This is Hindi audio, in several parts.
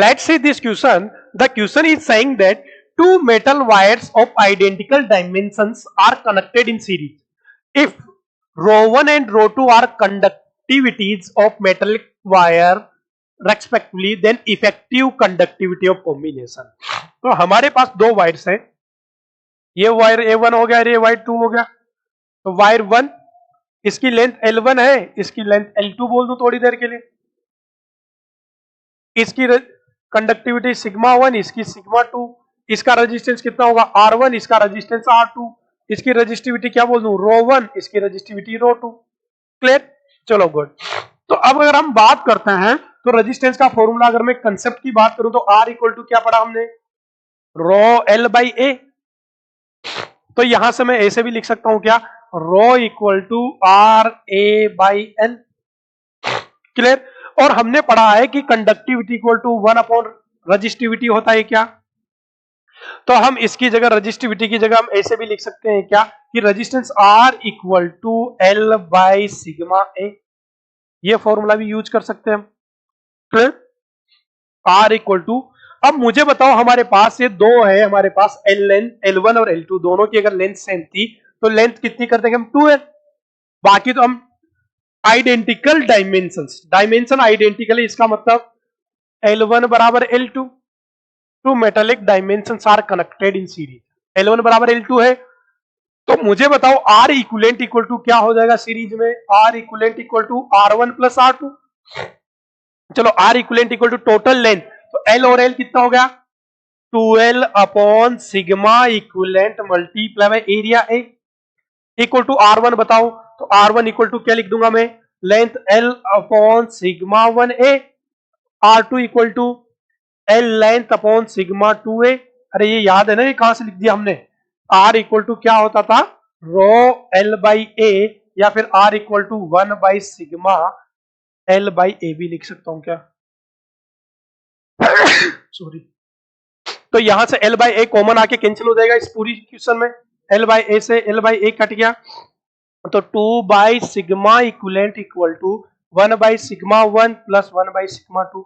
Let's see this question. The question is saying that two metal wires of identical dimensions are connected in series. If rho 1 and rho 2 are conductivities of metallic wire respectively, then effective conductivity of combination. तो हमारे पास दो वायर्स हैं, ये वायर A1 हो गया, ये वायर 2 हो गया. तो वायर 1 इसकी लेंथ L1 है, इसकी लेंथ L2 बोल दूं थोड़ी देर के लिए. इसकी कंडक्टिविटी सिग्मा 1, इसकी सिग्मा 2, इसका रेजिस्टेंस कितना होगा R1, इसका रेजिस्टेंस R2, इसकी रेजिस्टिविटी क्या बोल दूं रो 1, इसकी रेजिस्टिविटी रो 2. क्लियर? चलो गुड. तो अब अगर हम बात करते हैं तो रेजिस्टेंस का फॉर्मूला, अगर मैं कंसेप्ट की बात करूं तो R इक्वल टू क्या पढ़ा हमने, रो L बाई ए. तो यहां से मैं ऐसे भी लिख सकता हूं क्या, rho equal to R A by L. Clear? और हमने पढ़ा है कि conductivity equal to 1 upon resistivity होता है क्या. तो हम इसकी जगह, रजिस्टिविटी की जगह हम ऐसे भी लिख सकते हैं क्या कि resistance R equal to L by sigma A. ये फॉर्मूला भी यूज कर सकते हैं हम. क्लियर? R इक्वल टू, अब मुझे बताओ हमारे पास ये दो है, हमारे पास L1 और L2 दोनों की अगर लेंथ सेम थी तो लेंथ कितनी कर देंगे हम 2L. बाकी तो हम आइडेंटिकल डायमेंशन आइडेंटिकल, इसका मतलब L1 बराबर L2. Two metallic dimensions are connected in series. L1 बराबर L2 है, तो मुझे बताओ R इक्विवेलेंट इक्वल टू क्या हो जाएगा सीरीज में, R equivalent equal to R1 plus R2. चलो R equivalent equal to total length, तो L और L कितना हो गया 2L upon sigma equivalent multiply by area A equal to R1. बताओ तो R1 इक्वल टू क्या लिख दूंगा मैं, length L upon sigma 1A, R2 equal to L length upon sigma 2A. अरे ये याद है ना, ये कहां से लिख दिया हमने, R इक्वल टू क्या होता था रो L बाई ए, या फिर R equal to 1 by sigma L by A भी लिख सकता हूं क्या सॉरी. तो यहां से L बाई ए कॉमन आके कैंसिल हो जाएगा इस पूरी क्वेश्चन में. L बाई ए से L बाई ए कट गया, तो 2 by sigma equivalent equal to 1 by sigma 1 plus 1 by sigma 2.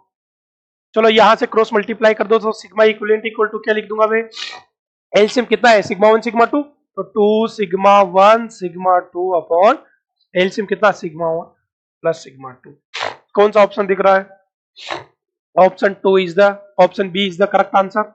चलो यहां से क्रॉस मल्टीप्लाई कर दो, तो सिग्मा इक्विवेलेंट इक्वल टू क्या लिख दूंगा मैं, एलसीएम कितना है सिग्मा 1 सिग्मा 2, तो 2 सिग्मा 1 सिग्मा 2 अपॉन एलसीएम कितना सिग्मा 1 प्लस सिग्मा 2. कौन सा ऑप्शन दिख रहा है, option 2 is the, option B is the correct answer.